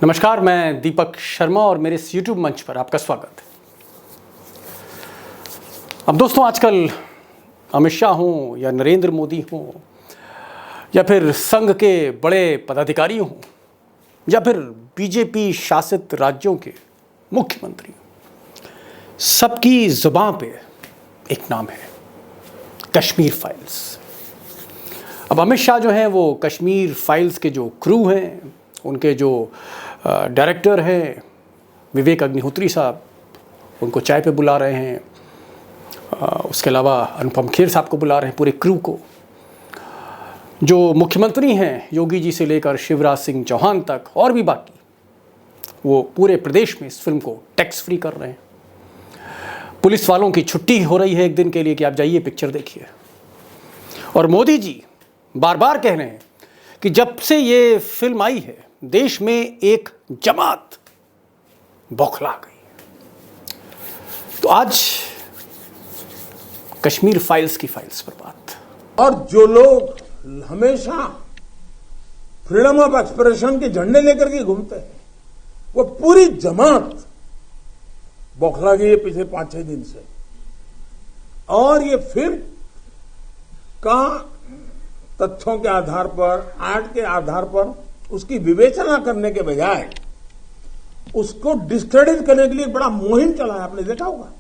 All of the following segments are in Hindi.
नमस्कार, मैं दीपक शर्मा और मेरे इस YouTube मंच पर आपका स्वागत है। अब दोस्तों, आजकल अमित शाह हों या नरेंद्र मोदी हों या फिर संघ के बड़े पदाधिकारी हों या फिर बीजेपी शासित राज्यों के मुख्यमंत्री, सबकी जुबान पे एक नाम है, कश्मीर फाइल्स। अब अमित शाह जो हैं वो कश्मीर फाइल्स के जो क्रू हैं, उनके जो डायरेक्टर हैं विवेक अग्निहोत्री साहब, उनको चाय पे बुला रहे हैं। उसके अलावा अनुपम खेर साहब को बुला रहे हैं, पूरे क्रू को। जो मुख्यमंत्री हैं योगी जी से लेकर शिवराज सिंह चौहान तक और भी बाकी, वो पूरे प्रदेश में इस फिल्म को टैक्स फ्री कर रहे हैं। पुलिस वालों की छुट्टी हो रही है एक दिन के लिए कि आप जाइए पिक्चर देखिए। और मोदी जी बार बार कह रहे हैं कि जब से ये फिल्म आई है देश में एक जमात बौखला गई। तो आज कश्मीर फाइल्स की फाइल्स पर बात। और जो लोग हमेशा फ्रीडम ऑफ एक्सप्रेशन के झंडे लेकर के घूमते हैं, वो पूरी जमात बौखला गई है पिछले 5-6 दिन से। और ये फिल्म का तथ्यों के आधार पर, आर्ट के आधार पर उसकी विवेचना करने के बजाय उसको डिस्क्रेडिट करने के लिए बड़ा मुहिम चला है, आपने देखा होगा।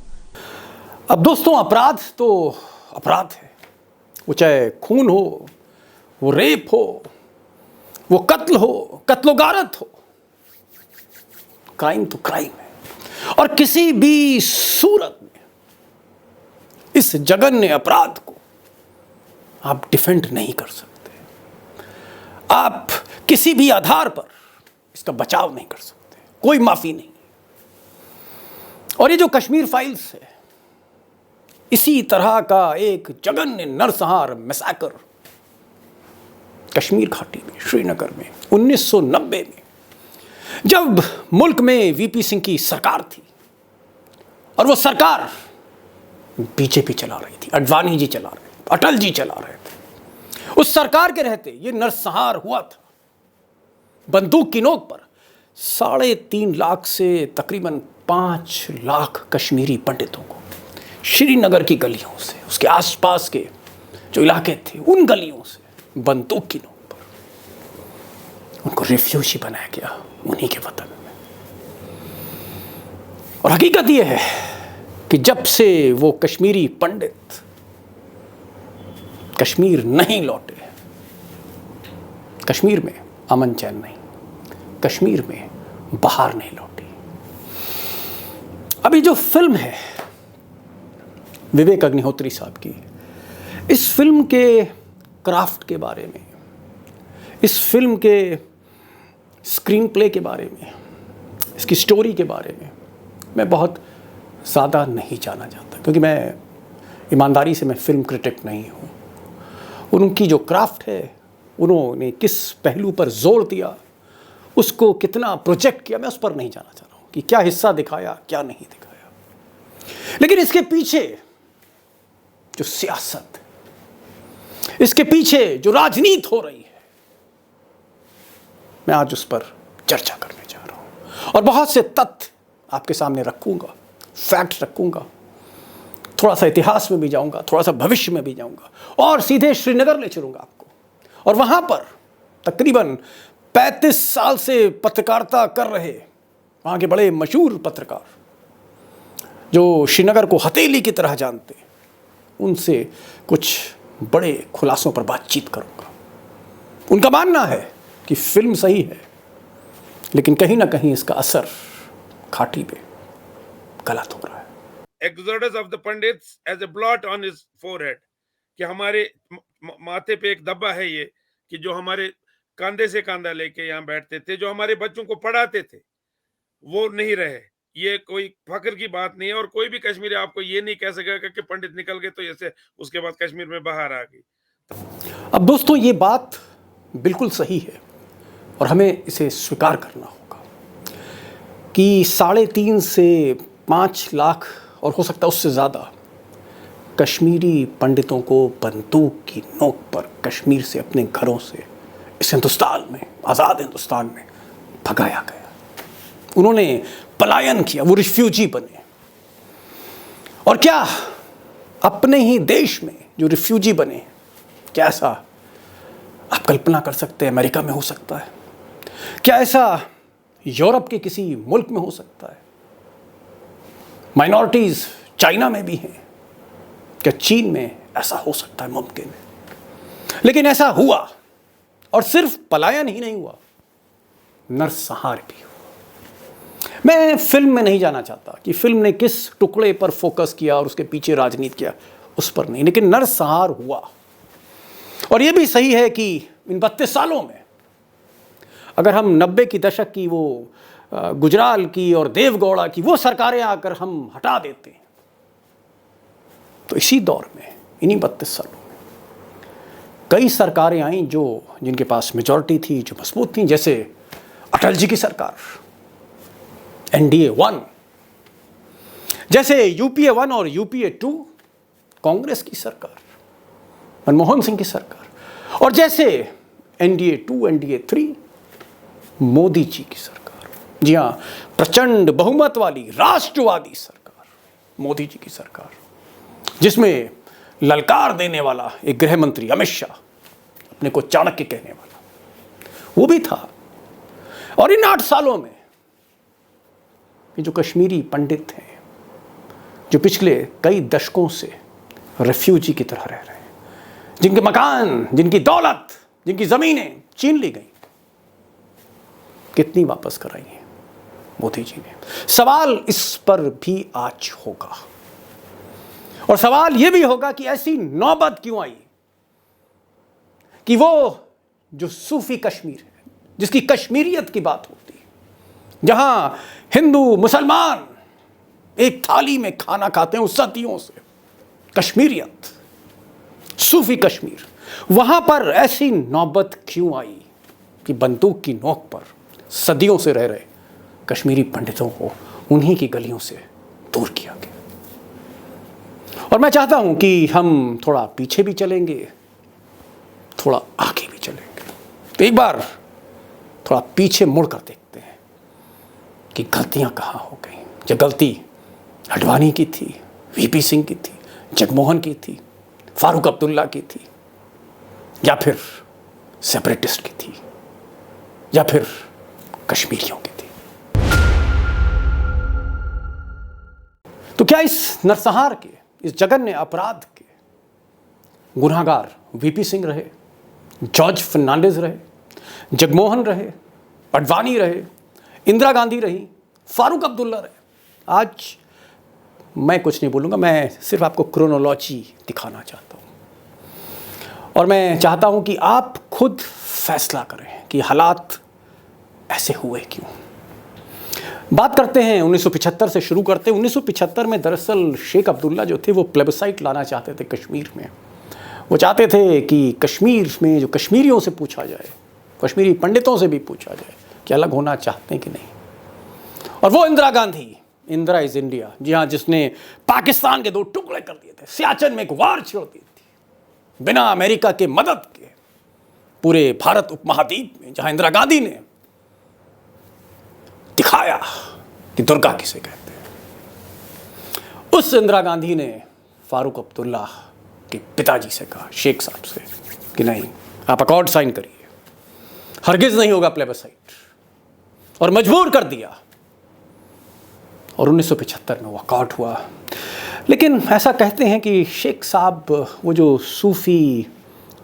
अब दोस्तों, अपराध तो अपराध है, वो चाहे खून हो, वो रेप हो, वो कत्ल हो, कत्लोगारत हो, क्राइम तो क्राइम है। और किसी भी सूरत में इस जघन्य अपराध को आप डिफेंड नहीं कर सकते, आप किसी भी आधार पर इसका बचाव नहीं कर सकते, कोई माफी नहीं। और ये जो कश्मीर फाइल्स है, इसी तरह का एक जघन्य नरसंहार मैसेकर कश्मीर घाटी में, श्रीनगर में 1990 में, जब मुल्क में वीपी सिंह की सरकार थी और वो सरकार बीजेपी चला रही थी, अडवाणी जी चला रहे थे, अटल जी चला रहे थे। उस सरकार के रहते ये नरसंहार हुआ था। बंदूक की नोक पर 3.5 लाख से तकरीबन 5 लाख कश्मीरी पंडितों को श्रीनगर की गलियों से, उसके आसपास के जो इलाके थे उन गलियों से बंदूक की नोक पर उनको रिफ्यूजी बनाया गया उन्हीं के वतन में। और हकीकत यह है कि जब से वो कश्मीरी पंडित कश्मीर नहीं लौटे, कश्मीर में अमन चैन नहीं, कश्मीर में बाहर नहीं लौटी। अभी जो फिल्म है विवेक अग्निहोत्री साहब की, इस फिल्म के क्राफ्ट के बारे में, इस फिल्म के स्क्रीन प्ले के बारे में, इसकी स्टोरी के बारे में मैं बहुत ज़्यादा नहीं जाना चाहता, क्योंकि मैं ईमानदारी से मैं फिल्म क्रिटिक नहीं हूँ। उनकी जो क्राफ्ट है, उन्होंने किस पहलू पर जोर दिया, उसको कितना प्रोजेक्ट किया, मैं उस पर नहीं जाना चाह रहा हूँ कि क्या हिस्सा दिखाया क्या नहीं दिखाया। लेकिन इसके पीछे जो सियासत, इसके पीछे जो राजनीति हो रही है, मैं आज उस पर चर्चा करने जा रहा हूँ और बहुत से तथ्य आपके सामने रखूंगा, फैक्ट रखूंगा, थोड़ा सा इतिहास में भी जाऊंगा, थोड़ा सा भविष्य में भी जाऊंगा और सीधे श्रीनगर ले चलूंगा आपको। और वहां पर तकरीबन 35 साल से पत्रकारिता कर रहे वहां के बड़े मशहूर पत्रकार, जो श्रीनगर को हथेली की तरह जानते, उनसे कुछ बड़े खुलासों पर बातचीत करूंगा। उनका मानना है कि फिल्म सही है, लेकिन कहीं ना कहीं इसका असर घाटी पे गलत हो रहा है। Exodus of the Pandits as a blot on his forehead, कि हमारे माथे पे एक धब्बा है ये, कि जो हमारे कंधे से कंधा लेके यहाँ बैठते थे, जो हमारे बच्चों को पढ़ाते थे, वो नहीं रहे। ये कोई फख्र की बात नहीं है और कोई भी कश्मीरी आपको ये नहीं कह सकेगा कि पंडित निकल गए तो जैसे उसके बाद कश्मीर में बाहर आ गई। अब दोस्तों, ये बात बिल्कुल सही है और हमें इसे स्वीकार करना होगा कि 3.5 से 5 लाख और हो सकता है उससे ज़्यादा कश्मीरी पंडितों को बंदूक की नोक पर कश्मीर से, अपने घरों से, इस हिंदुस्तान में, आज़ाद हिंदुस्तान में भगाया गया। उन्होंने पलायन किया, वो रिफ्यूजी बने। और क्या अपने ही देश में जो रिफ्यूजी बने, क्या ऐसा आप कल्पना कर सकते हैं अमेरिका में हो सकता है? क्या ऐसा यूरोप के किसी मुल्क में हो सकता है? माइनॉरिटीज चाइना में भी हैं, क्या चीन में ऐसा हो सकता है? मुमकिन है। लेकिन ऐसा हुआ, और सिर्फ पलायन ही नहीं हुआ, नरसंहार भी हुआ। मैं फिल्म में नहीं जाना चाहता कि फिल्म ने किस टुकड़े पर फोकस किया और उसके पीछे राजनीति किया, उस पर नहीं, लेकिन नरसंहार हुआ। और यह भी सही है कि इन 32 सालों में अगर हम 90 की दशक की वो गुजराल की और देवगौड़ा की वो सरकारें आकर हम हटा देते हैं, तो इसी दौर में, इन्हीं 32 सालों में कई सरकारें आईं जिनके पास मेजॉरिटी थी, जो मजबूत थी, जैसे अटल जी की सरकार, NDA 1, जैसे UPA 1 और UPA 2 कांग्रेस की सरकार, मनमोहन सिंह की सरकार, और जैसे NDA 2, NDA 3 मोदी जी की सरकार। जी हाँ, प्रचंड बहुमत वाली राष्ट्रवादी सरकार, मोदी जी की सरकार, जिसमें ललकार देने वाला एक गृह मंत्री अमित शाह, अपने को चाणक्य कहने वाला, वो भी था। और इन 8 सालों में ये जो कश्मीरी पंडित हैं, जो पिछले कई दशकों से रेफ्यूजी की तरह रह रहे हैं, जिनके मकान, जिनकी दौलत, जिनकी जमीनें छीन ली गई, कितनी वापस कराई है मोदी जी ने? सवाल इस पर भी आज होगा। और सवाल यह भी होगा कि ऐसी नौबत क्यों आई कि वो जो सूफी कश्मीर है, जिसकी कश्मीरियत की बात होती है, जहां हिंदू मुसलमान एक थाली में खाना खाते हैं उस सदियों से, कश्मीरियत, सूफी कश्मीर, वहां पर ऐसी नौबत क्यों आई कि बंदूक की नोक पर सदियों से रह रहे कश्मीरी पंडितों को उन्हीं की गलियों से दूर किया गया? और मैं चाहता हूं कि हम थोड़ा पीछे भी चलेंगे, थोड़ा आगे भी चलेंगे। तो एक बार थोड़ा पीछे मुड़कर देखते हैं कि गलतियां कहां हो गई। जो गलती अडवाणी की थी, VP सिंह की थी, जगमोहन की थी, फारूक अब्दुल्ला की थी, या फिर सेपरेटिस्ट की थी, या फिर कश्मीरियों की थी। तो क्या इस नरसंहार के, इस जघन्य अपराध के गुनाहगार VP सिंह रहे, जॉर्ज फर्नांडिस रहे, जगमोहन रहे, अडवाणी रहे, इंदिरा गांधी रही, फारूक अब्दुल्ला रहे? आज मैं कुछ नहीं बोलूँगा, मैं सिर्फ आपको क्रोनोलॉजी दिखाना चाहता हूँ। और मैं चाहता हूँ कि आप खुद फैसला करें कि हालात ऐसे हुए क्यों। बात करते हैं 1975 से शुरू करते हैं। 1975 में दरअसल शेख अब्दुल्ला जो थे वो प्लेबसाइट लाना चाहते थे कश्मीर में। वो चाहते थे कि कश्मीर में जो कश्मीरियों से पूछा जाए, कश्मीरी पंडितों से भी पूछा जाए कि अलग होना चाहते हैं कि नहीं। और वो इंदिरा गांधी, इंदिरा इज इंडिया, जी हाँ, जिसने पाकिस्तान के 2 टुकड़े कर दिए थे, सियाचिन में एक वार छिड़ दी थी बिना अमेरिका के मदद के पूरे भारत उपमहाद्वीप में, जहां इंदिरा गांधी ने दिखाया कि दुर्गा किसे कहते हैं। उस इंदिरा गांधी ने फारूक अब्दुल्ला के पिताजी से कहा, शेख साहब से, कि नहीं, आप अकॉर्ड साइन करिए, हरगिज नहीं होगा प्लेबसाइट, और मजबूर कर दिया। और 1975 में वो अकॉर्ड हुआ। लेकिन ऐसा कहते हैं कि शेख साहब, वो जो सूफी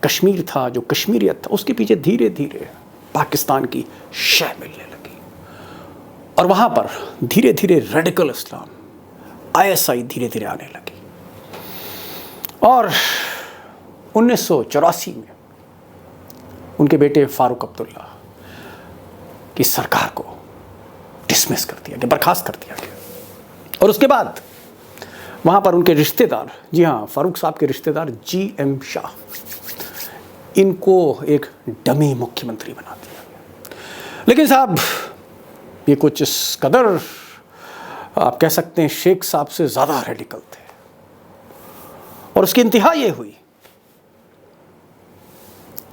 कश्मीर था, जो कश्मीरियत था, उसके पीछे धीरे धीरे पाकिस्तान की शह मिलने लगी। और वहाँ पर धीरे धीरे रेडिकल इस्लाम, ISI धीरे धीरे आने लगी। और 1984 में उनके बेटे फारूक अब्दुल्ला की सरकार को डिसमिस कर दिया गया, बर्खास्त कर दिया गया। और उसके बाद वहाँ पर उनके रिश्तेदार, जी हाँ, फारूक साहब के रिश्तेदार GM शाह, इनको एक डमी मुख्यमंत्री बना दिया गया। लेकिन साहब, ये कुछ इस कदर आप कह सकते हैं शेख साहब से ज़्यादा रेडिकल थे। और उसकी इंतहा ये हुई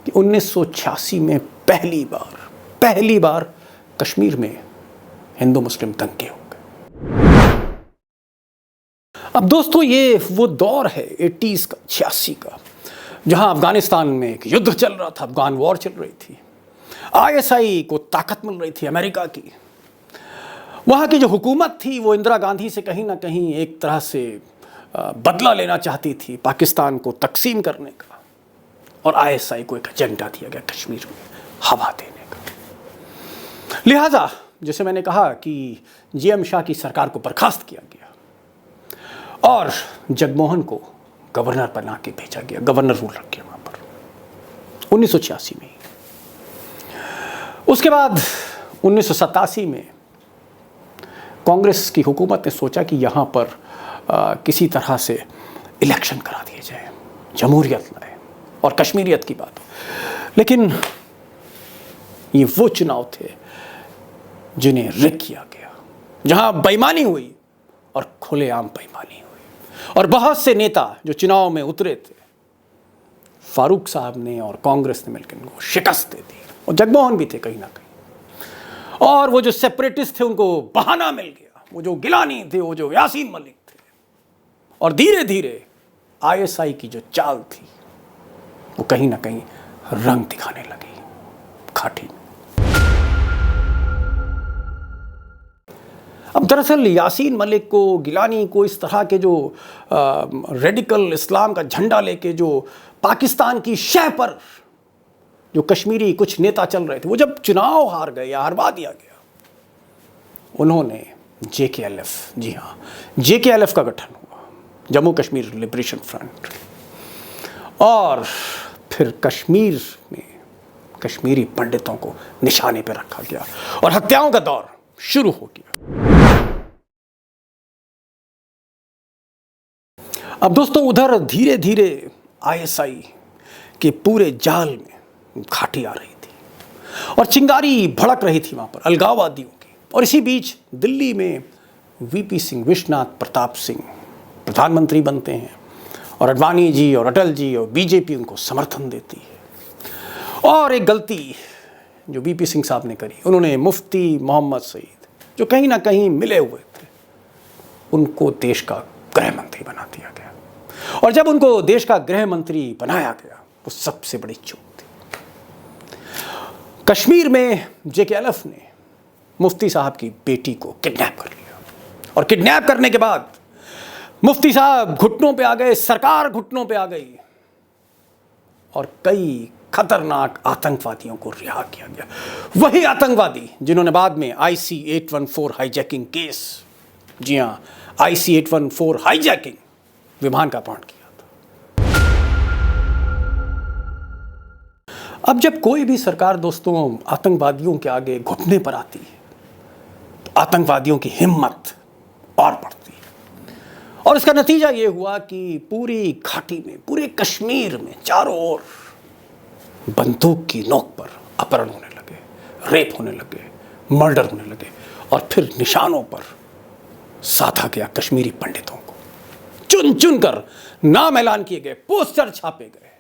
कि 1986 में पहली बार कश्मीर में हिंदू मुस्लिम दंगे हो गए। अब दोस्तों ये वो दौर है 80s का, 86 का, जहां अफगानिस्तान में एक युद्ध चल रहा था, अफगान वॉर चल रही थी, ISI को ताकत मिल रही थी अमेरिका की। वहाँ की जो हुकूमत थी वो इंदिरा गांधी से कहीं ना कहीं एक तरह से बदला लेना चाहती थी पाकिस्तान को तकसीम करने का, और ISI को एक एजेंडा दिया गया कश्मीर में हवा देने का। लिहाजा जैसे मैंने कहा कि JM शाह की सरकार को बर्खास्त किया गया और जगमोहन को गवर्नर बना के भेजा गया, गवर्नर रूल रख गया वहाँ पर 1986 में। उसके बाद 1987 में कांग्रेस की हुकूमत ने सोचा कि यहाँ पर किसी तरह से इलेक्शन करा दिए जाए, जमहूरियत लाए और कश्मीरियत की बात हो। लेकिन ये वो चुनाव थे जिन्हें रिग किया गया, जहाँ बेईमानी हुई और खुलेआम बेईमानी हुई, और बहुत से नेता जो चुनाव में उतरे थे, फारूक साहब ने और कांग्रेस ने मिलकर उनको शिकस्त दे दी, और जगमोहन भी थे कहीं ना कहीं। और वो जो सेपरेटिस्ट थे उनको बहाना मिल गया, वो जो गिलानी थे, वो जो यासीन मलिक थे, और धीरे धीरे ISI की जो चाल थी वो कहीं ना कहीं रंग दिखाने लगी घाटी में। अब दरअसल यासीन मलिक को, गिलानी को, इस तरह के जो रेडिकल इस्लाम का झंडा लेके जो पाकिस्तान की शह पर जो कश्मीरी कुछ नेता चल रहे थे, वो जब चुनाव हार गए या हरवा दिया गया, उन्होंने JKLF, जी हाँ, JKLF का गठन हुआ, जम्मू कश्मीर लिबरेशन फ्रंट, और फिर कश्मीर में कश्मीरी पंडितों को निशाने पर रखा गया और हत्याओं का दौर शुरू हो गया। अब दोस्तों उधर धीरे धीरे ISI के पूरे जाल में घाटी आ रही थी और चिंगारी भड़क रही थी वहाँ पर अलगाववादियों की। और इसी बीच दिल्ली में VP सिंह, विश्वनाथ प्रताप सिंह प्रधानमंत्री बनते हैं और अडवाणी जी और अटल जी और BJP उनको समर्थन देती है। और एक गलती जो VP सिंह साहब ने करी, उन्होंने मुफ्ती मोहम्मद सईद, जो कहीं ना कहीं मिले हुए थे, उनको देश का गृह मंत्री बना दिया गया। और जब उनको देश का गृह मंत्री बनाया गया, वो सबसे बड़ी चूक थी। कश्मीर में JKLF ने मुफ्ती साहब की बेटी को किडनैप कर लिया, और किडनैप करने के बाद मुफ्ती साहब घुटनों पे आ गए, सरकार घुटनों पे आ गई, और कई खतरनाक आतंकवादियों को रिहा किया गया। वही आतंकवादी जिन्होंने बाद में IC-814 हाईजैकिंग केस, जी हाँ, IC-814 हाईजैकिंग विमान का अपहरण किया था। अब जब कोई भी सरकार दोस्तों आतंकवादियों के आगे घुटने पर आती है, तो आतंकवादियों की हिम्मत और बढ़ती है। और इसका नतीजा ये हुआ कि पूरी घाटी में, पूरे कश्मीर में चारों ओर बंदूक की नोक पर अपहरण होने लगे, रेप होने लगे, मर्डर होने लगे, और फिर निशानों पर साधा गया कश्मीरी पंडितों को। चुन चुन कर नाम ऐलान किए गए, पोस्टर छापे गए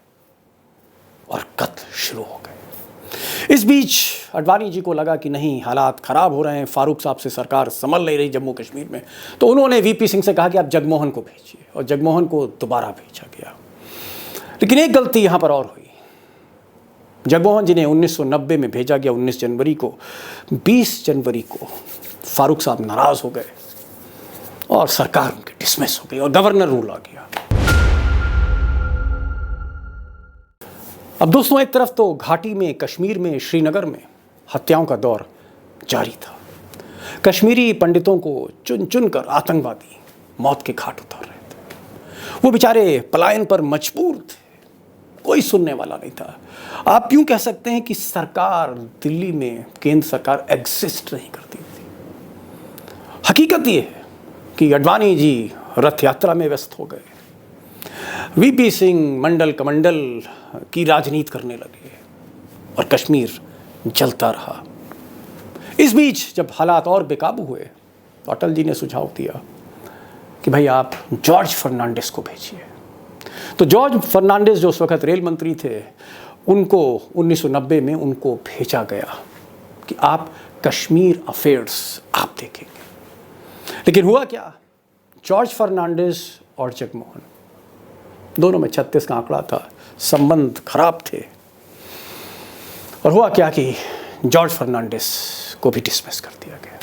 और कत्ल शुरू हो गए। इस बीच अडवाणी जी को लगा कि नहीं, हालात खराब हो रहे हैं, फारूक साहब से सरकार संभल नहीं रही जम्मू कश्मीर में, तो उन्होंने VP सिंह से कहा कि आप जगमोहन को भेजिए, और जगमोहन को दोबारा भेजा गया। लेकिन एक गलती यहां पर और हुई। जगमोहन जी ने 1990 में भेजा गया 19 जनवरी को, 20 जनवरी को फारूक साहब नाराज हो गए और सरकार उनकी डिसमिस हो गई और गवर्नर रूल आ गया। अब दोस्तों एक तरफ तो घाटी में, कश्मीर में, श्रीनगर में हत्याओं का दौर जारी था। कश्मीरी पंडितों को चुन चुन कर आतंकवादी मौत के घाट उतार रहे थे। वो बेचारे पलायन पर मजबूर थे, कोई सुनने वाला नहीं था। आप यूं कह सकते हैं कि सरकार दिल्ली में, केंद्र सरकार एग्जिस्ट नहीं करती थी। हकीकत ये है कि अडवाणी जी रथ यात्रा में व्यस्त हो गए, VP सिंह मंडल कमंडल की राजनीति करने लगे और कश्मीर जलता रहा। इस बीच जब हालात और बेकाबू हुए तो अटल जी ने सुझाव दिया कि भाई आप जॉर्ज फर्नांडिस को भेजिए। तो जॉर्ज फर्नांडिस जो उस वक्त रेल मंत्री थे, उनको 1990 में उनको भेजा गया कि आप कश्मीर अफेयर्स आप देखेंगे। लेकिन हुआ क्या, जॉर्ज फर्नांडिस और जगमोहन दोनों में 36 का आंकड़ा था, संबंध खराब थे। और हुआ क्या कि जॉर्ज फर्नांडिस को भी डिसमिस कर दिया गया।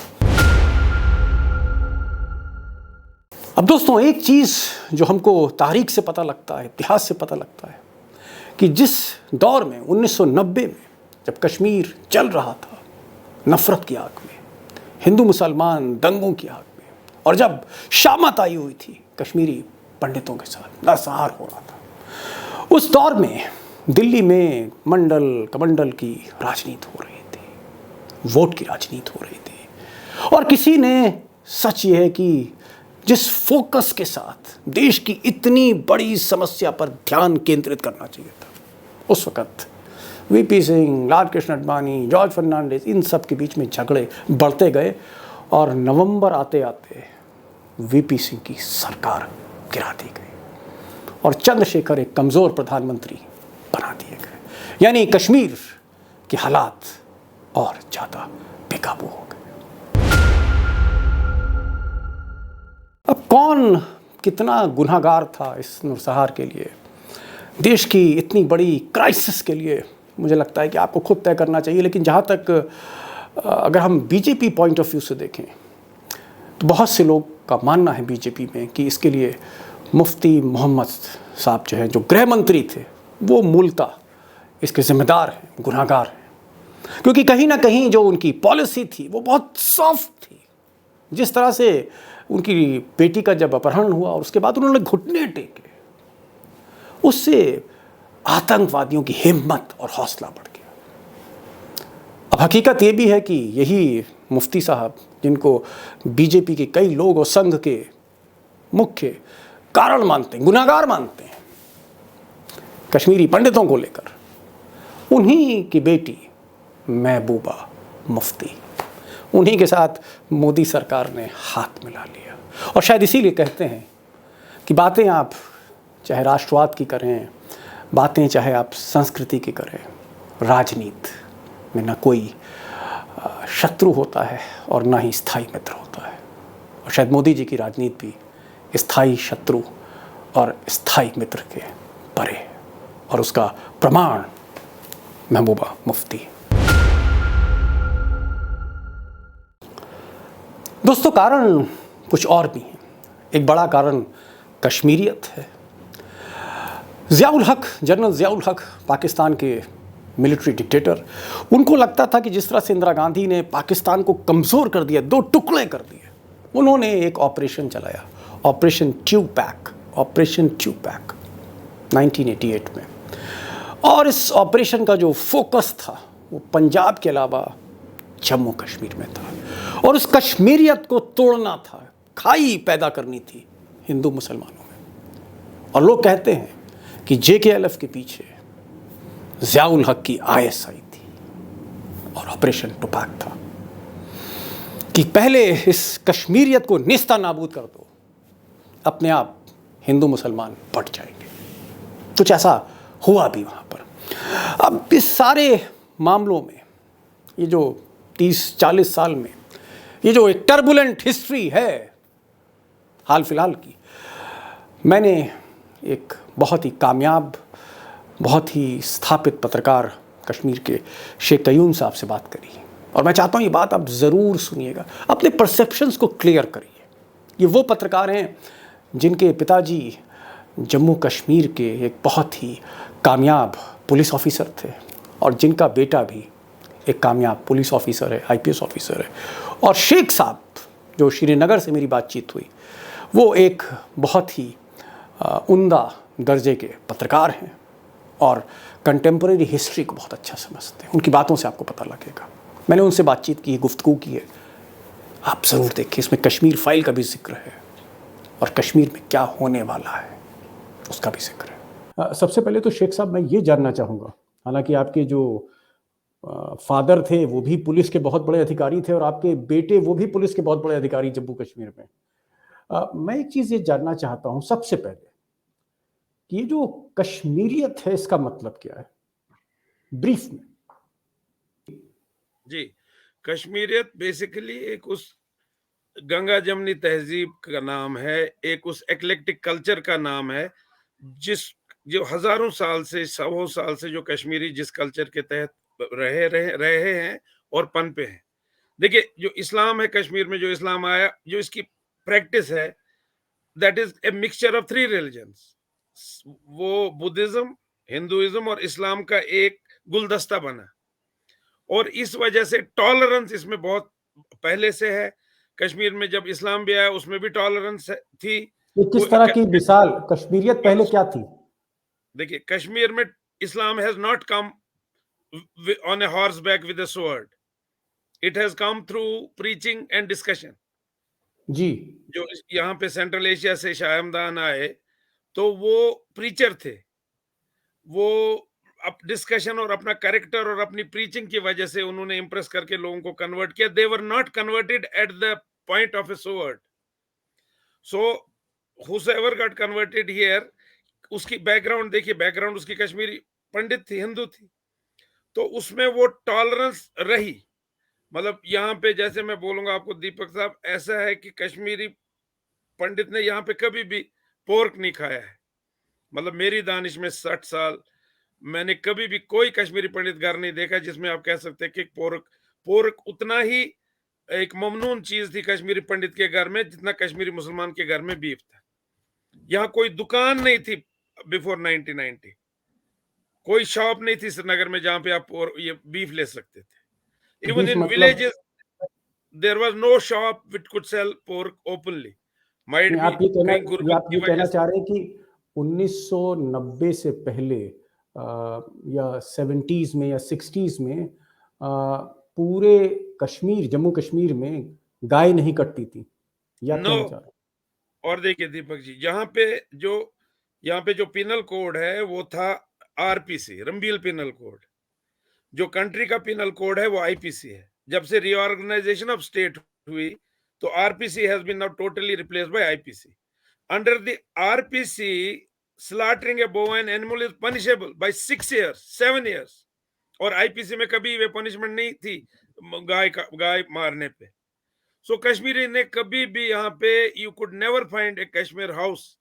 अब दोस्तों, एक चीज़ जो हमको तारीख से पता लगता है, इतिहास से पता लगता है, कि जिस दौर में 1990 में जब कश्मीर जल रहा था नफरत की आग में, हिंदू मुसलमान दंगों की आग में, और जब शामत आई हुई थी कश्मीरी पंडितों के साथ, नरसंहार हो रहा था, उस दौर में दिल्ली में मंडल कमंडल की राजनीति हो रही थी, वोट की राजनीति हो रही थी। और किसी ने, सच ये है कि जिस फोकस के साथ देश की इतनी बड़ी समस्या पर ध्यान केंद्रित करना चाहिए था, उस वक्त वीपी सिंह, लालकृष्ण आडवाणी, जॉर्ज फर्नांडिस, इन सब के बीच में झगड़े बढ़ते गए और नवंबर आते आते वीपी सिंह की सरकार गिरा दी गई और चंद्रशेखर एक कमज़ोर प्रधानमंत्री बना दिए गए। यानी कश्मीर के हालात और ज़्यादा बेकाबू हो गए। अब कौन कितना गुनहगार था इस नरसंहार के लिए, देश की इतनी बड़ी क्राइसिस के लिए, मुझे लगता है कि आपको खुद तय करना चाहिए। लेकिन जहाँ तक अगर हम बीजेपी पॉइंट ऑफ व्यू से देखें तो बहुत से लोग का मानना है बीजेपी में कि इसके लिए मुफ्ती मोहम्मद साहब जो हैं, जो गृह मंत्री थे, वो मूलतः इसके जिम्मेदार हैं, गुनहगार हैं। क्योंकि कहीं ना कहीं जो उनकी पॉलिसी थी वो बहुत सॉफ्ट थी। जिस तरह से उनकी बेटी का जब अपहरण हुआ और उसके बाद उन्होंने घुटने टेके, उससे आतंकवादियों की हिम्मत और हौसला बढ़ गया। अब हकीकत ये भी है कि यही मुफ्ती साहब, जिनको बीजेपी के कई लोग और संघ के मुख्य कारण मानते हैं, गुनाहगार मानते हैं कश्मीरी पंडितों को लेकर, उन्हीं की बेटी महबूबा मुफ्ती, उन्हीं के साथ मोदी सरकार ने हाथ मिला लिया। और शायद इसीलिए कहते हैं कि बातें आप चाहे राष्ट्रवाद की करें, बातें चाहे आप संस्कृति की करें, राजनीति में ना कोई शत्रु होता है और ना ही स्थायी मित्र होता है। और शायद मोदी जी की राजनीति भी स्थायी शत्रु और स्थायी मित्र के परे है, और उसका प्रमाण महबूबा मुफ्ती। दोस्तों, कारण कुछ और भी हैं। एक बड़ा कारण कश्मीरियत है। ज़ियाउल हक, जनरल ज़ियाउल हक, पाकिस्तान के मिलिट्री डिक्टेटर, उनको लगता था कि जिस तरह से इंदिरा गांधी ने पाकिस्तान को कमज़ोर कर दिया, दो टुकड़े कर दिए, उन्होंने एक ऑपरेशन चलाया, operation tube pack, operation tube pack 1988 में। और इस ऑपरेशन का जो फोकस था वो पंजाब के अलावा जम्मू कश्मीर में था, और उस कश्मीरियत को तोड़ना था, खाई पैदा करनी थी हिंदू मुसलमानों में। और लोग कहते हैं कि JKLF के पीछे ज़ियाउल हक की ISI थी और ऑपरेशन टुपाक था कि पहले इस कश्मीरियत को नेस्ता नाबूद कर दो, अपने आप हिंदू मुसलमान बट जाएंगे। कुछ ऐसा हुआ भी वहाँ पर। अब इस सारे मामलों में, ये जो 30-40 साल में ये जो एक टर्बुलेंट हिस्ट्री है हाल फिलहाल की, मैंने एक बहुत ही कामयाब, बहुत ही स्थापित पत्रकार कश्मीर के शेख कयूम साहब से बात करी, और मैं चाहता हूँ ये बात आप ज़रूर सुनिएगा, अपने परसेप्शंस को क्लियर करिए। ये वो पत्रकार हैं जिनके पिताजी जम्मू कश्मीर के एक बहुत ही कामयाब पुलिस ऑफिसर थे, और जिनका बेटा भी एक कामयाब पुलिस ऑफिसर है, IPS ऑफिसर है। और शेख साहब, जो श्रीनगर से मेरी बातचीत हुई, वो एक बहुत ही उम्दा दर्जे के पत्रकार हैं और कंटेम्प्रेरी हिस्ट्री को बहुत अच्छा समझते हैं। उनकी बातों से आपको पता लगेगा। मैंने उनसे बातचीत की, गुफ्तगू की है, आप ज़रूर देखिए। इसमें कश्मीर फाइल का भी जिक्र है और कश्मीर में क्या होने वाला है उसका भी जिक्र है। सबसे पहले तो शेख साहब, मैं ये जानना चाहूँगा, हालांकि आपके जो फादर थे वो भी पुलिस के बहुत बड़े अधिकारी थे और आपके बेटे वो भी पुलिस के बहुत बड़े अधिकारी जम्मू कश्मीर में, मैं एक चीज़ ये जानना चाहता हूँ सबसे पहले कि ये जो कश्मीरियत है इसका मतलब क्या है, ब्रीफ में। जी, कश्मीरियत बेसिकली एक उस गंगा जमनी तहजीब का नाम है, एक उस एक्लेक्टिक कल्चर का नाम है, जिस जो हजारों साल से, सौ साल से जो कश्मीरी जिस कल्चर के तहत रहे हैं और पनपे हैं। देखिए, जो इस्लाम है कश्मीर में, जो इस्लाम आया, जो इसकी प्रैक्टिस है, that is a mixture of three religions. वो बुद्धिज्म, हिंदुइज्म और इस्लाम का एक गुलदस्ता बना, और इस वजह से टॉलरेंस इसमें बहुत पहले से है। कश्मीर में जब इस्लाम भी आया उसमें भी टॉलरेंस थी। ये किस तरह की मिसाल, कश्मीरियत पहले क्या थी? देखिए, कश्मीर में Islam has not come on a horse back with a sword, it has come through preaching and discussion. जी। जो यहाँ पे सेंट्रल एशिया से शाहमदान आए तो वो प्रीचर थे, वो अब डिस्कशन और अपना कैरेक्टर और अपनी प्रीचिंग की वजह से उन्होंने इंप्रेस करके लोगों को कन्वर्ट किया। They were not converted at the point of a sword. So whosoever got converted here, उसकी बैकग्राउंड देखिए, बैकग्राउंड उसकी कश्मीरी पंडित थी, हिंदू थी, तो उसमें वो टॉलरेंस रही। मतलब यहाँ पे जैसे मैं बोलूंगा आपको दीपक साहब, ऐसा है कि कश्मीरी पंडित ने यहाँ पे कभी भी पोर्क नहीं खाया है। मतलब मेरी दानिश में 60 साल मैंने कभी भी कोई कश्मीरी पंडित घर नहीं देखा जिसमें आप कह सकते हैं कि पोर्क पोर्क उतना ही एक ममनून चीज थी कश्मीरी पंडित के घर में जितना कश्मीरी मुसलमान के घर में बीफ था। यहाँ कोई दुकान नहीं थी बिफोर 1990, कोई शॉप नहीं थी श्रीनगर में जहां पे आप ये बीफ ले सकते थे। इवन बीफ इन मतलब villages there was no shop which could sell pork openly. Might नहीं, बी कहीं गुर्बत आप की ये वजह कहना से। चाह रहे हैं कि 1990 से पहले या 70s में या 60s में पूरे कश्मीर, जम्मू कश्मीर में गाय नहीं कटती थी, या नो। कहना चाह रहे और देखिए दीपक जी, यहाँ पे जो पिनल कोड है वो था आरपीसी, रंबील पिनल कोड। जो कंट्री का पिनल कोड है वो आईपीसी है। जब से रीऑर्गेनाइजेशन ऑफ स्टेट हुई तो RPC has been now totally replaced by IPC. Under the RPC, slaughtering a bovine animal is punishable by 6 years, 7 years। और आईपीसी में कभी वे पनिशमेंट नहीं थी गाय मारने पे। सो कश्मीरी ने कभी भी यहाँ पे, you could never find a Kashmir house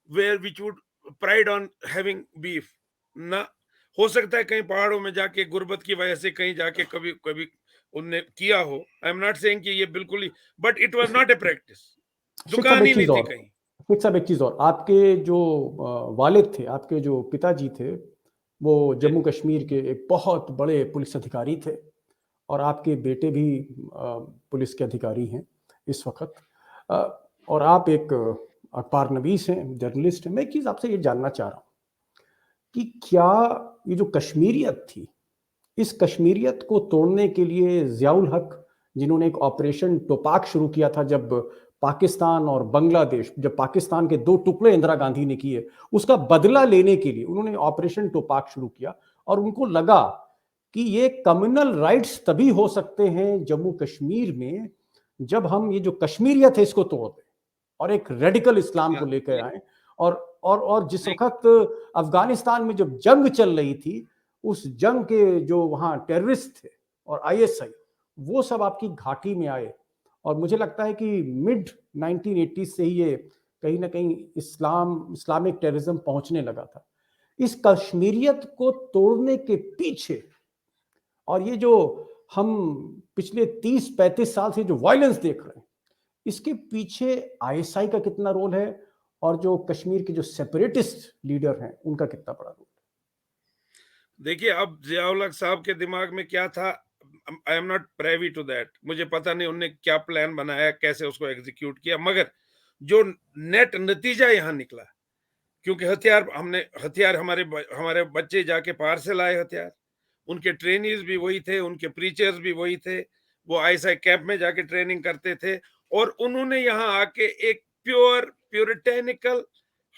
where which would pride on having beef ना। हो सकता है कहीं पहाड़ों में जाके गुर्बत की वजह से कहीं जाके कभी कभी उनने किया हो। आई एम नॉट सेइंग कि ये बिल्कुल ही, but it was not a practice. Sheikh साहब दुकान एक ही नहीं चीज थी और, कहीं। शेख साहब एक चीज और, आपके जो वालिद थे, आपके जो पिताजी थे, वो जी। जम्मू कश्मीर के एक बहुत बड़े पुलिस अधिकारी थे, और आपके बेटे भी पुलिस के अधिकारी हैं इस वक्त, और आप एक अखबार नवीस हैं, जर्नलिस्ट हैं। मैं एक चीज़ आपसे ये जानना चाह रहा हूँ कि क्या ये जो कश्मीरियत थी, इस कश्मीरियत को तोड़ने के लिए ज़ियाउल हक, जिन्होंने एक ऑपरेशन टोपाक शुरू किया था, जब पाकिस्तान और बांग्लादेश, जब पाकिस्तान के दो टुकड़े इंदिरा गांधी ने किए, उसका बदला लेने के लिए उन्होंने ऑपरेशन टोपाक शुरू किया, और उनको लगा कि ये कम्युनल राइट्स तभी हो सकते हैं जम्मू कश्मीर में जब हम ये जो कश्मीरियत है इसको तोड़ दें और एक रेडिकल इस्लाम को लेकर आए। और जिस नहीं, वक्त अफगानिस्तान में जब जंग चल रही थी, उस जंग के जो वहां टेररिस्ट थे और आईएसआई, वो सब आपकी घाटी में आए, और मुझे लगता है कि मिड 1980 से ही ये कहीं ना कहीं इस्लामिक टेररिज्म पहुंचने लगा था। इस कश्मीरियत को तोड़ने के पीछे, और ये जो हम पिछले 30-35 साल से जो वायलेंस देख रहे हैं, इसके पीछे आईएसआई का कितना रोल है, और जो कश्मीर के जो सेपरेटिस्ट लीडर हैं उनका कितना बड़ा रोल है? देखिए, अब जियाउल हक साहब के दिमाग में क्या था, I am not privy to that. मुझे पता नहीं उन्होंने क्या प्लान बनाया, कैसे उसको एग्जीक्यूट किया, मगर जो नेट नतीजा यहाँ निकला, क्योंकि हथियार हमारे हमारे बच्चे जाके पार से लाए हथियार, उनके ट्रेनीज भी वही थे, उनके प्रीचर्स भी वही थे, वो आईएसआई कैंप में जाके ट्रेनिंग करते थे, और उन्होंने यहाँ आके एक प्योरिटेनिकल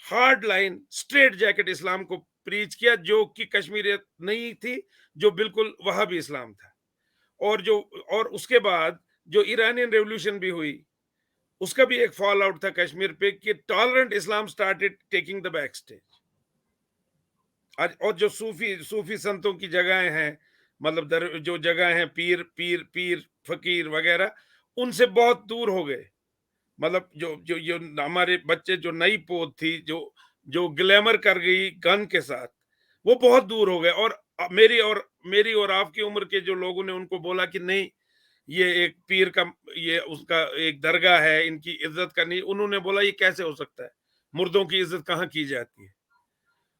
हार्ड लाइन स्ट्रेट जैकेट इस्लाम को प्रीच किया, जो कि कश्मीरियत नहीं थी, जो बिल्कुल वहाबी इस्लाम था। और उसके बाद जो ईरानियन रेवोल्यूशन भी हुई, उसका भी एक फॉल आउट था कश्मीर पे कि tolerant Islam started taking the back stage. और जो सूफी संतों की जगहें हैं, मतलब जो जगह है पीर पीर पीर फकीर वगैरह, उनसे बहुत दूर हो गए। मतलब जो हमारे बच्चे, जो नई पोत थी, जो ग्लैमर कर गई गन के साथ, वो बहुत दूर हो गए। और मेरी और आपकी उम्र के जो लोगों ने उनको बोला कि नहीं, ये एक पीर का, ये उसका एक दरगाह है, इनकी इज्जत करनी, उन्होंने बोला ये कैसे हो सकता है, मुर्दों की इज्जत कहाँ की जाती है।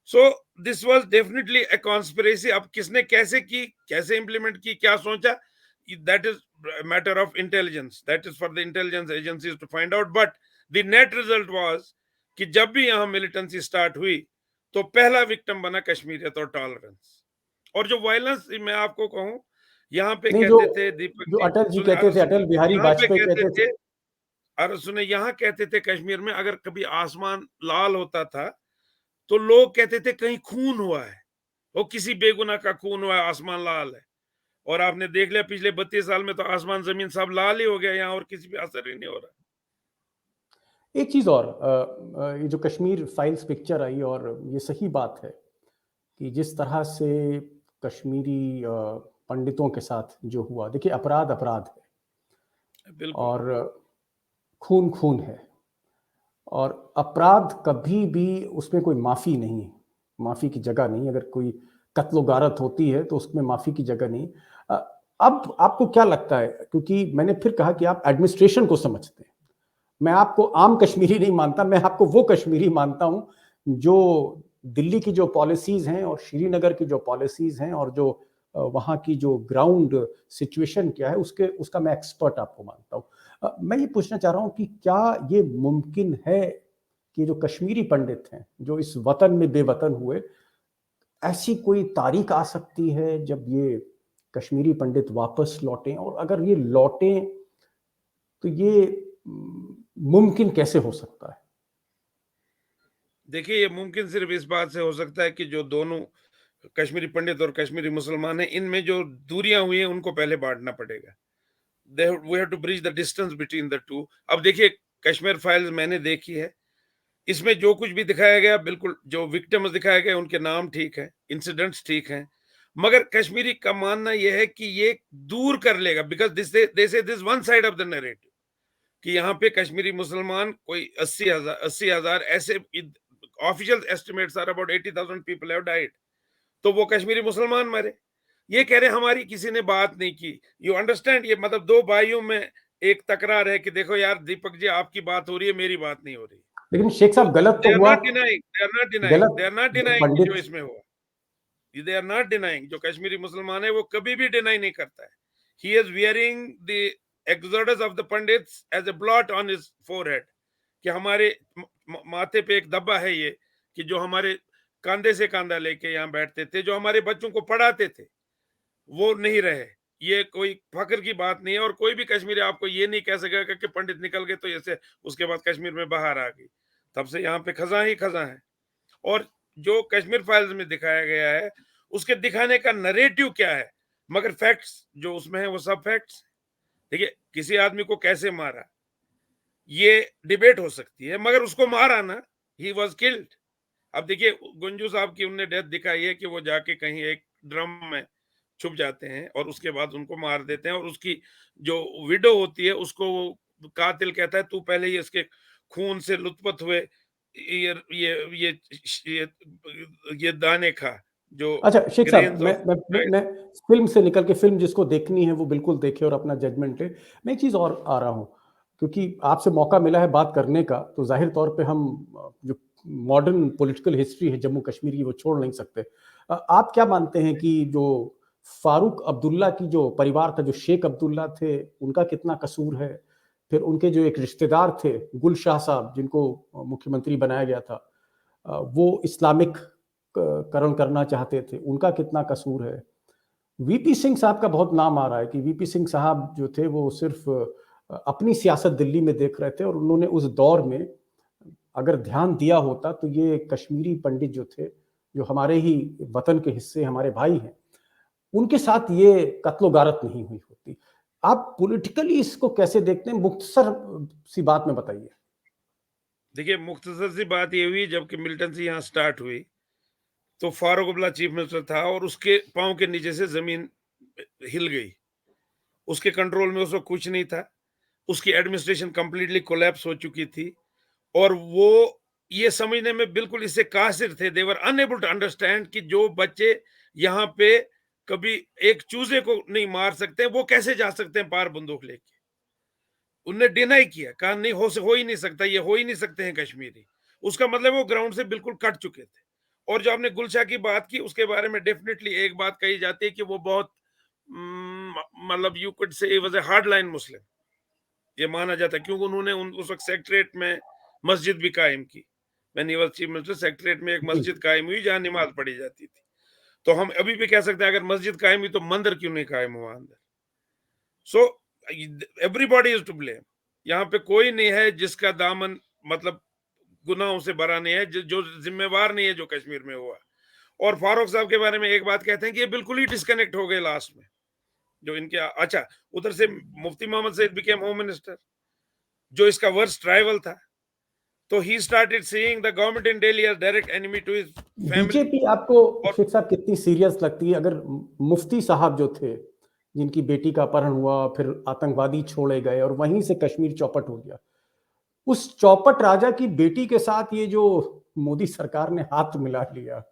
So this was definitely a conspiracy. अब किसने कैसे की, कैसे इंप्लीमेंट की, क्या सोचा, that is matter of intelligence, that is for the intelligence agencies to find out. But the net result was कि जब भी यहाँ मिलिटेंसी स्टार्ट हुई, तो पहला विक्टिम बना कश्मीरियत और टॉलरेंस। और जो वायलेंस, मैं आपको कहूं, यहाँ पे नहीं, जो कहते थे दीपक जो जी, अटल जी सुने, कहते अरे थे, सुने, अटल बिहारी यहाँ पे वाजपेयी कहते कहते थे। थे, अरे सुने, यहाँ कहते थे कश्मीर में अगर कभी आसमान लाल होता था, तो लोग कहते थे कहीं खून हुआ है, वो किसी बेगुनाह का खून हुआ है, आसमान लाल है। और आपने देख लिया पिछले 32 साल में तो आसमान जमीन सब लाल ही हो गया, यहाँ और किसी पे असर ही नहीं हो रहा। एक चीज़ और, ये जो कश्मीर फाइल्स पिक्चर आई, और ये सही बात है कि जिस तरह से कश्मीरी पंडितों के साथ जो हुआ, देखिए अपराध अपराध है बिल्कुल। और खून खून है, और अपराध कभी भी उसमें कोई माफ़ी नहीं है, माफ़ी की जगह नहीं। अगर कोई कत्लो गारत होती है तो उसमें माफ़ी की जगह नहीं। अ, अब आपको क्या लगता है, क्योंकि मैंने फिर कहा कि आप एडमिनिस्ट्रेशन को समझते हैं, मैं आपको आम कश्मीरी नहीं मानता, मैं आपको वो कश्मीरी मानता हूं जो दिल्ली की जो पॉलिसीज हैं और श्रीनगर की जो पॉलिसीज हैं और जो वहाँ की जो ग्राउंड सिचुएशन क्या है उसके उसका मैं एक्सपर्ट आपको मानता हूँ। मैं ये पूछना चाह रहा हूँ कि क्या ये मुमकिन है कि जो कश्मीरी पंडित हैं जो इस वतन में बेवतन हुए, ऐसी कोई तारीख आ सकती है जब ये कश्मीरी पंडित वापस लौटें, और अगर ये लौटें तो ये मुमकिन कैसे हो सकता है? देखिए, ये मुमकिन सिर्फ इस बात से हो सकता है कि जो दोनों कश्मीरी पंडित और कश्मीरी मुसलमान हैं, इनमें जो दूरियां हुई हैं उनको पहले बांटना पड़ेगा। We have to bridge the distance between the two. अब देखिए, कश्मीर फाइल्स मैंने देखी है, इसमें जो कुछ भी दिखाया गया, बिल्कुल जो विक्टिम्स दिखाए गए उनके नाम ठीक है, इंसिडेंट्स ठीक हैं, मगर कश्मीरी का मानना यह है कि ये दूर कर लेगा, because this one side of the narrative, कि यहाँ पे कश्मीरी मुसलमान कोई 80,000 ऐसे, official estimates are about 80,000 people have died, तो वो कश्मीरी मुसलमान मरे। ये कह रहे हमारी किसी ने बात नहीं की। यू अंडरस्टैंड, ये मतलब दो भाइयों में एक तकरार है कि देखो यार दीपक जी, आपकी बात हो रही है, मेरी बात नहीं हो रही। लेकिन शेख तो साहब, गलत दे तो आर हुआ। Not denying, they are not denying, गलत दे आर नॉट जो डिनाइंग कि जो पंडित। इसमें हुआ, दे आर नॉट डिनाइंग, जो कश्मीरी मुसलमान है वो कभी भी डिनाई नहीं करता है। He is wearing the exodus of the Pandits as a blot on his forehead, कि हमारे माथे पे एक धब्बा है ये, कि जो हमारे कंधे से कंधा लेके यहाँ बैठते थे, जो हमारे बच्चों को पढ़ाते थे, वो नहीं रहे। ये कोई फक्र की बात नहीं है, और कोई भी कश्मीरी आपको ये नहीं कह सकेगा कि पंडित निकल गए तो ऐसे उसके बाद कश्मीर में बाहर आ गई। तब से यहाँ पे खजा ही खजा है। और जो कश्मीर फाइल्स में दिखाया गया है, उसके दिखाने का नरेटिव क्या है, मगर फैक्ट्स जो उसमें है वो सब फैक्ट्स। देखिए, किसी आदमी को कैसे मारा ये डिबेट हो सकती है, मगर उसको मारा ना, ही वॉज किल्ड। अब देखिए, गुंजू साहब की उनने डेथ दिखाई है कि वो जाके कहीं एक ड्रम में छुप जाते हैं और उसके बाद उनको मार देते हैं, और उसकी जो विडो होती है उसको वो कातिल कहता है तू पहले ही इसके खून से लुत्फत हुए ये ये दाने खा, जो अच्छा शेख साहब, ग्रेन्स मैं ऑफ मैं मैं राइस। मैं फिल्म से निकल के, फिल्म जिसको देखनी है वो बिल्कुल देखे और अपना जजमेंट ले। मैं एक चीज़ और आ रहा हूँ, क्योंकि आपसे मौका मिला है बात करने का, तो जाहिर तौर पे हम जो मॉडर्न पॉलिटिकल हिस्ट्री है जम्मू कश्मीर की वो छोड़ नहीं सकते। आप क्या मानते हैं कि जो फारूक अब्दुल्ला की जो परिवार था, जो शेख अब्दुल्ला थे, उनका कितना कसूर है? फिर उनके जो एक रिश्तेदार थे गुल शाह साहब, जिनको मुख्यमंत्री बनाया गया था, वो इस्लामिक करण करना चाहते थे, उनका कितना कसूर है? वीपी सिंह साहब का बहुत नाम आ रहा है कि वीपी सिंह साहब जो थे वो सिर्फ अपनी सियासत दिल्ली में देख रहे थे, और उन्होंने उस दौर में अगर ध्यान दिया होता तो ये कश्मीरी पंडित जो थे, जो हमारे ही वतन के हिस्से, हमारे भाई हैं, उनके साथ ये कत्लो गारत नहीं हुई होती। आप पॉलिटिकली इसको कैसे देखते हैं, मुख्तसर सी बात में बताइए। देखिए, मुख्तसर सी बात ये हुई, जबकि मिलिटेंसी यहाँ स्टार्ट हुई तो फारूक अब्दुल्ला चीफ मिनिस्टर था और उसके पांव के नीचे से जमीन हिल गई। उसके कंट्रोल में उस वक़्त कुछ नहीं था। उसकी एडमिनिस्ट्रेशन कंप्लीटली कोलैप्स हो चुकी थी और वो ये समझने में बिल्कुल इससे कासिर थे। दे वर अनएबल टू अंडरस्टैंड कि जो बच्चे यहाँ पे कभी एक चूजे को नहीं मार सकते, वो कैसे जा सकते हैं पार बंदूक लेके। उनने डिनाई किया, कहा नहीं हो ही नहीं सकता, ये हो ही नहीं सकते हैं कश्मीरी। उसका मतलब वो ग्राउंड से बिल्कुल कट चुके थे। और जो आपने गुलशाह की बात की, उसके बारे में डेफिनेटली एक बात कही जाती है कि वो बहुत मतलब you could say he was a hard line Muslim, ये माना जाता है, क्योंकि उन्होंने उस वक्त सेक्रेटरीट में मस्जिद भी कायम की। When he was chief minister, secretariat में एक जी। मस्जिद कायम हुई जहां नमाज पढ़ी जाती थी। तो हम अभी भी कह सकते हैं अगर मस्जिद कायम हुई तो मंदिर क्यों नहीं कायम हुआ अंदर। So everybody is to blame. यहाँ पे कोई नहीं है जिसका दामन मतलब गुनाहों से भरा नहीं है, जो जिम्मेवार नहीं है जो कश्मीर में हुआ। और फारूक साहब के बारे में एक बात कहते हैं कि ये बिल्कुल ही डिस्कनेक्ट हो गए लास्ट में, जो इनके अच्छा उधर से Mufti Mohammad Sayeed became home minister, जो इसका वर्स्ट राइवल था। तो he started seeing the government in Delhi as direct enemy to his family. BJP आपको और शेख साहब कितनी सीरियस लगती है? अगर मुफ्ती साहब जो थे, जिनकी बेटी का अपहरण हुआ, फिर आतंकवादी छोड़े गए और वहीं से कश्मीर चौपट हो गया, उस चौपट राजा की बेटी के साथ ये जो मोदी सरकार ने हाथ मिला लिया,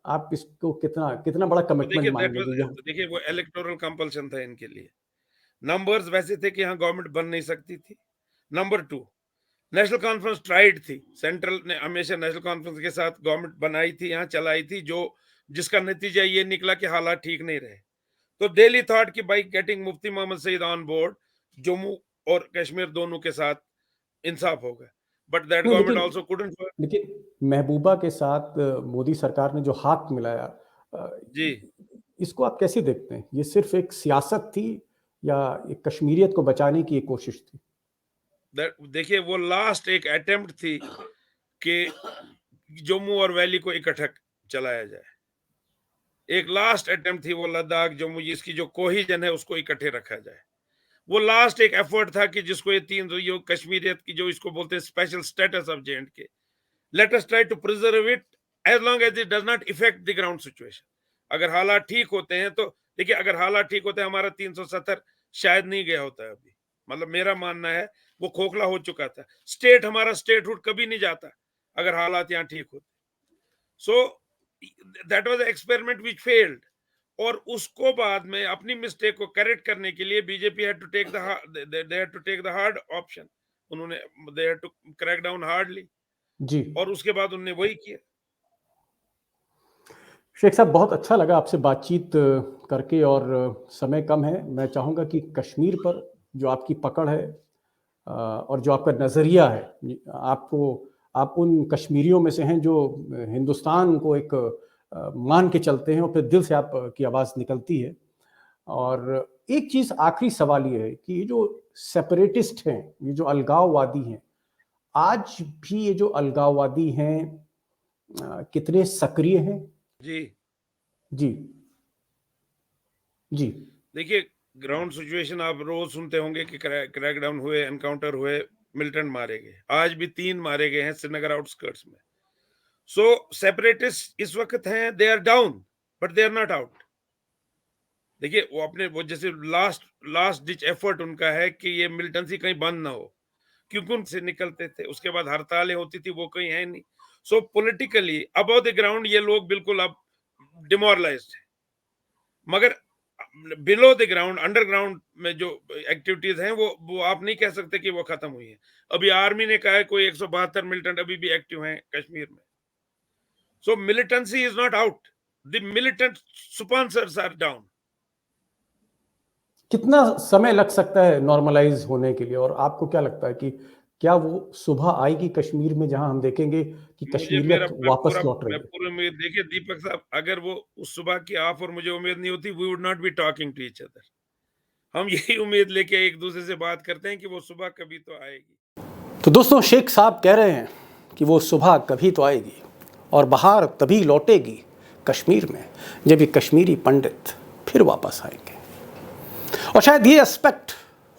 आप इसको कितना कितना बड़ा तो कमिटमेंट देखिए दैट मानेंगे जो वाज, देखिए वो इलेक्टोरल कंपल्शन था इनके लिए। नंबर्स वैसे थे कि यहाँ गवर्नमेंट बन नहीं सकती थी। नंबर 2, नेशनल कॉन्फ्रेंस ट्राइड थी, सेंट्रल ने हमेशा नेशनल कॉन्फ्रेंस के साथ गवर्नमेंट बनाई थी, यहाँ चलाई थी, जो जिसका नतीजा ये निकला कि हालात ठीक नहीं रहे। तो दिल्ली थॉट कि by getting Mufti Mohammad Sayeed on board, Jammu और कश्मीर दोनों के साथ इंसाफ होगा। बट दैट नहीं, गवर्नमेंट लेकिन आल्सो कुडंट वर्क। लेकिन महबूबा के साथ मोदी सरकार ने जो हाथ मिलाया, अ, जी, इसको आप कैसे देखते हैं? ये सिर्फ एक सियासत थी या एक कश्मीरियत को बचाने की एक कोशिश थी? देखिए वो लास्ट एक अटेम्प्ट थी कि जम्मू और वैली को इकट्ठा चलाया जाए। एक लास्ट अटेम्प्ट थी वो, लद्दाख जम्मू जिसकी जो कोहिजन है उसको इकट्ठे रखा जाए। वो लास्ट एक एफर्ट था कि जिसको ये तीन जो कश्मीरियत की जो इसको बोलते हैं special status of J and K, let us try to preserve it as long as it does not effect the ground situation. अगर हालात ठीक होते हैं तो देखिए, अगर हालात ठीक होते हैं हमारा 370 शायद नहीं गया होता है अभी। मतलब मेरा मानना है वो खोखला हो चुका था। स्टेट हमारा स्टेटहुड कभी नहीं जाता अगर हालात यहाँ ठीक होते। So that was experiment which failed. और उसको बाद में अपनी मिस्टेक को करेक्ट करने के लिए BJP had to take the hard option. उन्होंने they had to crack down hardly, जी। और उसके बाद उन्होंने वही किया। शेख साहब, बहुत अच्छा लगा आपसे बातचीत करके, और समय कम है। मैं चाहूँगा कि कश्मीर पर जो आपकी पकड़ है और जो आपका नज़रिया है, आप उन कश्मीरियों में से हैं जो हिंदुस्तान को एक मान के चलते हैं और फिर दिल से आप की आवाज़ निकलती है। और एक चीज़, आखिरी सवाल ये है कि ये जो सेपरेटिस्ट हैं, ये जो अलगाववादी हैं, आज भी ये जो अलगाववादी हैं कितने सक्रिय हैं? जी, जी। जी। देखिए ग्राउंड सिचुएशन आप रोज सुनते होंगे कि क्रैकडाउन हुए, एनकाउंटर हुए, मिलिटेंट मारे गए। आज भी 3 मारे गए हैं श्रीनगर आउटस्कर्ट्स में। सो सेपरेटिस्ट इस वक्त हैं, they are down but they are not out. देखिए वो अपने वो जैसे लास्ट लास्ट डिच एफर्ट उनका है कि ये मिलिटेंसी कहीं बंद ना हो, क्योंकि उनसे निकलते थे, उसके बाद हड़तालें होती थी, वो कहीं है नहीं। सो पॉलिटिकली अबव द ग्राउंड ये लोग बिल्कुल अब डिमोरलाइज्ड है। मगर बिलो द ग्राउंड, अंडरग्राउंड में जो एक्टिविटीज हैं वो आप नहीं कह सकते कि वो खत्म हुई है। अभी आर्मी ने कहा है कोई 172 मिलिटेंट अभी भी एक्टिव हैं कश्मीर में। So militancy is not out, the militant sponsors are down. कितना समय लग सकता है नॉर्मलाइज होने के लिए, और आपको क्या लगता है कि क्या वो सुबह आएगी कश्मीर में जहां हम देखेंगे कि मुझे मेरा कश्मीरियत वापस लौट मैं रही है? पूरी उम्मीद, देखिए दीपक साहब, अगर वो उस सुबह की आप और मुझे उम्मीद नहीं होती, we would not be talking to each other. हम यही उम्मीद लेके एक दूसरे से बात करते हैं कि वो सुबह कभी तो आएगी। तो दोस्तों, शेख साहब कह रहे हैं कि वो सुबह कभी तो आएगी और बहार तभी लौटेगी कश्मीर में जब ये कश्मीरी पंडित फिर वापस आएंगे। और शायद ये एस्पेक्ट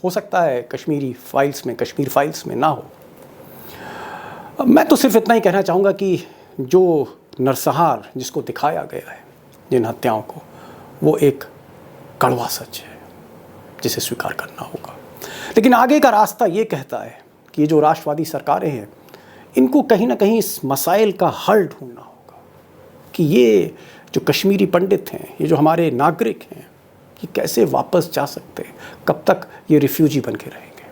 हो सकता है कश्मीर फाइल्स में ना हो। मैं तो सिर्फ इतना ही कहना चाहूँगा कि जो नरसंहार जिसको दिखाया गया है, जिन हत्याओं को, वो एक कड़वा सच है जिसे स्वीकार करना होगा। लेकिन आगे का रास्ता ये कहता है कि ये जो राष्ट्रवादी सरकारें हैं, इनको कहीं ना कहीं इस मसाइल का हल ढूंढना होगा कि ये जो कश्मीरी पंडित हैं, ये जो हमारे नागरिक हैं, कि कैसे वापस जा सकते हैं, कब तक ये रिफ्यूजी बन के रहेंगे,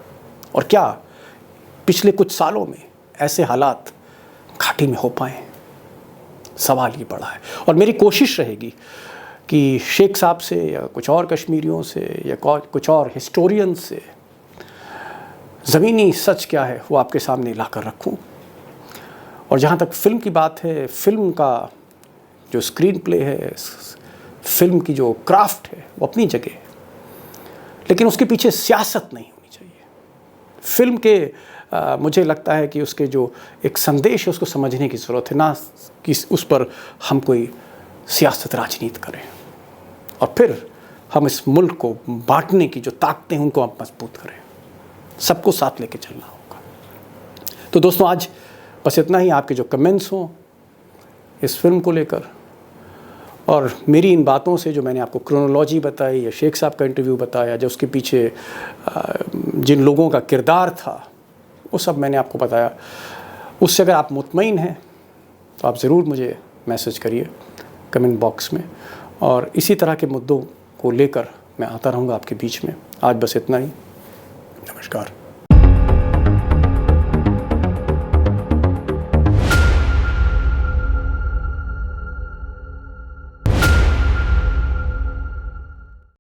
और क्या पिछले कुछ सालों में ऐसे हालात घाटी में हो पाए। सवाल ये बड़ा है और मेरी कोशिश रहेगी कि शेख साहब से या कुछ और कश्मीरियों से या कुछ और हिस्टोरियन से ज़मीनी सच क्या है वो आपके सामने लाकर रखूं। और जहाँ तक फ़िल्म की बात है, फ़िल्म का जो स्क्रीन प्ले है, फ़िल्म की जो क्राफ्ट है, वो अपनी जगह है, लेकिन उसके पीछे सियासत नहीं होनी चाहिए। फ़िल्म के मुझे लगता है कि उसके जो एक संदेश है उसको समझने की ज़रूरत है, ना कि उस पर हम कोई सियासत राजनीति करें और फिर हम इस मुल्क को बांटने की जो ताकतें हैं उनको हम मजबूत करें। सबको साथ लेके चलना होगा। तो दोस्तों, आज बस इतना ही। आपके जो कमेंट्स हों इस फिल्म को लेकर और मेरी इन बातों से, जो मैंने आपको क्रोनोलॉजी बताई या शेख साहब का इंटरव्यू बताया, जो उसके पीछे जिन लोगों का किरदार था, वो सब मैंने आपको बताया, उससे अगर आप मुतमईन हैं तो आप ज़रूर मुझे मैसेज करिए कमेंट बॉक्स में, और इसी तरह के मुद्दों को लेकर मैं आता रहूँगा आपके बीच में। आज बस इतना ही। नमस्कार।